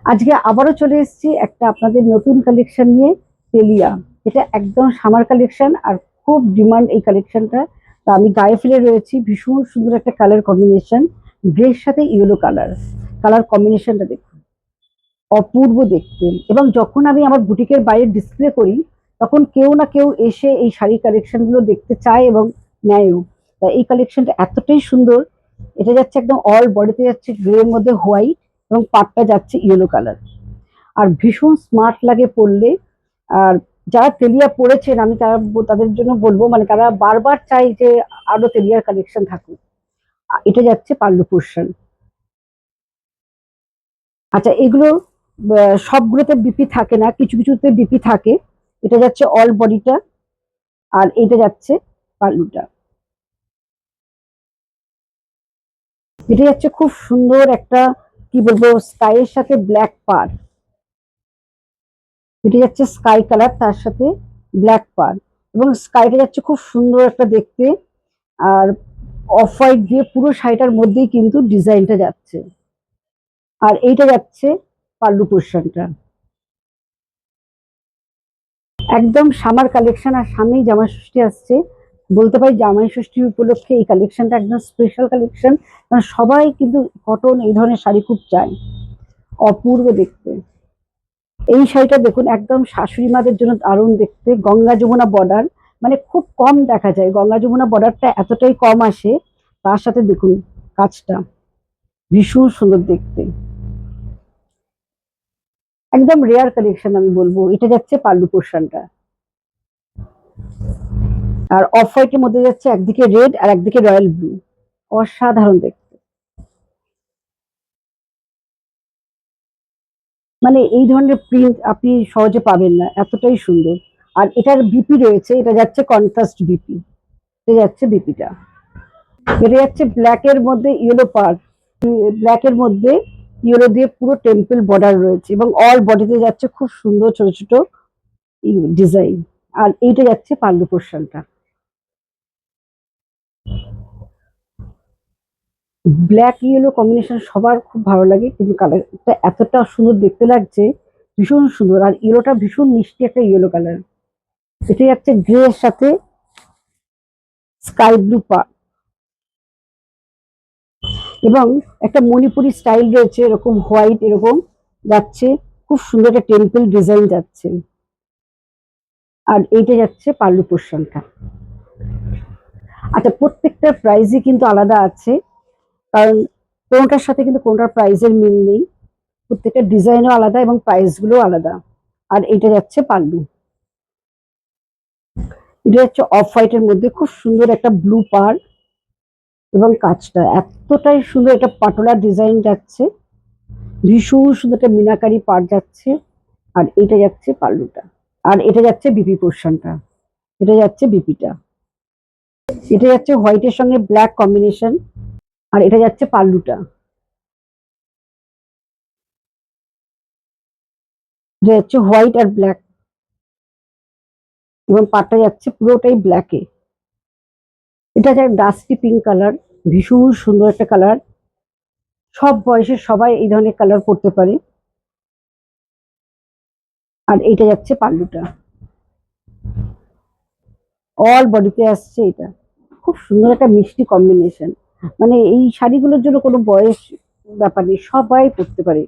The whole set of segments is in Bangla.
আজকে আবারও চলে এসেছি একটা আপনাদের নতুন কালেকশন নিয়ে। তেলিয়া, এটা একদম সামার কালেকশন আর খুব ডিমান্ড এই কালেকশনটা। তা আমি গায়ে ফেলে রয়েছি, ভীষণ সুন্দর একটা কালার কম্বিনেশন, গ্রের সাথে ইয়েলো কালার। কালার কম্বিনেশনটা দেখুন, অপূর্ব দেখতে। এবং যখন আমি আমার বুটিকের বাইরে ডিসপ্লে করি, তখন কেউ না কেউ এসে এই শাড়ি কালেকশন গুলো দেখতে চায় এবং নেয়ও। তা এই কালেকশনটা এতটাই সুন্দর। এটা যাচ্ছে একদম অল বডিতে যাচ্ছে গ্রের মধ্যে হোয়াইট, এবং পাটটা যাচ্ছে ইয়েলো কালার। আর ভীষণ স্মার্ট লাগে পরলে। আর যারা তেলিয়া পরেছেন, আমি তাদের জন্য বলবো, মানে তারা বারবার চাই যে আরো তেলিয়ার কালেকশন থাকুক। এটা যাচ্ছে পাল্লু পোর্শন। আচ্ছা, এগুলো সবগুলোতে বিপি থাকে না, কিছু কিছুতে বিপি থাকে। এটা যাচ্ছে অল বডিটা, আর এটা যাচ্ছে পাল্লুটা। এটা যাচ্ছে খুব সুন্দর একটা, কি বলবো, স্কাইয়ের সাথে ব্ল্যাক পার। এটা যাচ্ছে স্কাই কালার, তার সাথে ব্ল্যাক পার। এবং স্কাইটা যাচ্ছে খুব সুন্দর একটা দেখতে। আর অফ হোয়াইট দিয়ে পুরো শাড়িটার মধ্যেই কিন্তু ডিজাইনটা যাচ্ছে। আর এইটা যাচ্ছে পাল্লু পোর্শনটা। একদম সামার কালেকশন, আর সামনেই জামাই ষষ্ঠী আসছে। বলতে পারি জামাই ষষ্ঠী উপলক্ষে এই কালেকশনটা একদম স্পেশাল কালেকশন। কারণ সবাই কিন্তু কটন এই ধরনের শাড়ি খুব চায়। অপূর্ব দেখতে। এই শাড়িটা দেখুন, একদম শাশুড়ি মাদের জন্য দারুণ দেখতে। গঙ্গা যমুনা বর্ডার, মানে খুব কম দেখা যায়, গঙ্গা যমুনা বর্ডারটা এতটাই কম আসে। তার সাথে দেখুন কাজটা ভীষণ সুন্দর দেখতে, একদম রেয়ার কালেকশন আমি বলবো। এটা যাচ্ছে পাল্লু পোর্শনটা। আর অফ হোয়াইটের মধ্যে যাচ্ছে একদিকে রেড আর একদিকে রয়্যাল ব্লু। অসাধারণ দেখতে। মানে এই ধরনের প্রিন্ট আপনি সহজে পাবেন না, এতটাই সুন্দর। আর এটার বিপি রয়েছে, এটা যাচ্ছে কন্ট্রাস্ট বিপি। এটা যাচ্ছে বিপিটা। এটা যাচ্ছে ব্ল্যাক এর মধ্যে ইয়েলো পার। ব্ল্যাক এর মধ্যে ইয়েলো দিয়ে পুরো টেম্পল বর্ডার রয়েছে, এবং অল বডিতে যাচ্ছে খুব সুন্দর ছোট ছোট ডিজাইন। আর এইটা যাচ্ছে পাল্লু পোর্শনটা। ব্ল্যাক ইয়েলো কম্বিনেশন সবার খুব ভালো লাগে, কিন্তু কালারটা এতটা সুন্দর দেখতে লাগছে, ভীষণ সুন্দর। আর ইয়েলোটা ভীষণ মিষ্টি একটা ইয়েলো কালার। এটা যাচ্ছে গ্রে এর সাথে স্কাই ব্লু পা, এবং একটা মণিপুরি স্টাইল রয়েছে, এরকম হোয়াইট এরকম যাচ্ছে। খুব সুন্দর একটা টেম্পল ডিজাইন যাচ্ছে। আর এইটা যাচ্ছে পাল্লু পোর্শনটা। আচ্ছা, প্রত্যেকটা প্রাইসই কিন্তু আলাদা আছে, কারণ কোনটার সাথে কিন্তু কোনটার প্রাইসের মিল নেই। প্রত্যেকটা ডিজাইনও আলাদা এবং প্রাইস গুলো আলাদা। আর এটা যাচ্ছে পাল্লু। এটা হচ্ছে অফ হোয়াইট এর মধ্যে খুব সুন্দর একটা ব্লু পার, এবং কাজটা এতটাই সুন্দর, এটা পাটোলা ডিজাইন যাচ্ছে। ভীষণ সুন্দর একটা মিনাকারি পার যাচ্ছে। আর এটা যাচ্ছে পাল্লুটা। আর এটা যাচ্ছে বিপি পোর্শনটা। এটা যাচ্ছে বিপিটা। এটা যাচ্ছে হোয়াইটের সঙ্গে ব্ল্যাক কম্বিনেশন। আর এটা যাচ্ছে পাল্লুটা। এটা যাচ্ছে হোয়াইট আর ব্ল্যাক, এবং পাটটা যাচ্ছে পুরোটাই ব্ল্যাকে। এটা যাচ্ছে ডাস্টি পিঙ্ক কালার, ভীষণ সুন্দর একটা কালার। সব বয়সের সবাই এই ধরনের কালার পরতে পারে। আর এইটা যাচ্ছে পাল্লুটা, অল বডিতে আসছে এটা। খুব সুন্দর একটা মিষ্টি কম্বিনেশন। মানে এই শাড়িগুলোর জন্য কোনো বয়স ব্যাপার নেই, সবাই পরতে পারে,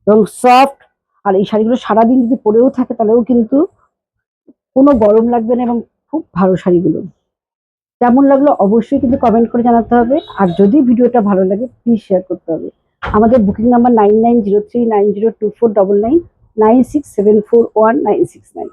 এবং সফট। আর এই শাড়িগুলো সারাদিন যদি পরেও থাকে, তাহলেও কিন্তু কোনো গরম লাগবে না, এবং খুব ভালো শাড়িগুলো। কেমন লাগলো অবশ্যই কিন্তু কমেন্ট করে জানাতে হবে। আর যদি ভিডিওটা ভালো লাগে, প্লিজ শেয়ার করতে হবে। আমাদের বুকিং নাম্বার 9903902499, 96741969।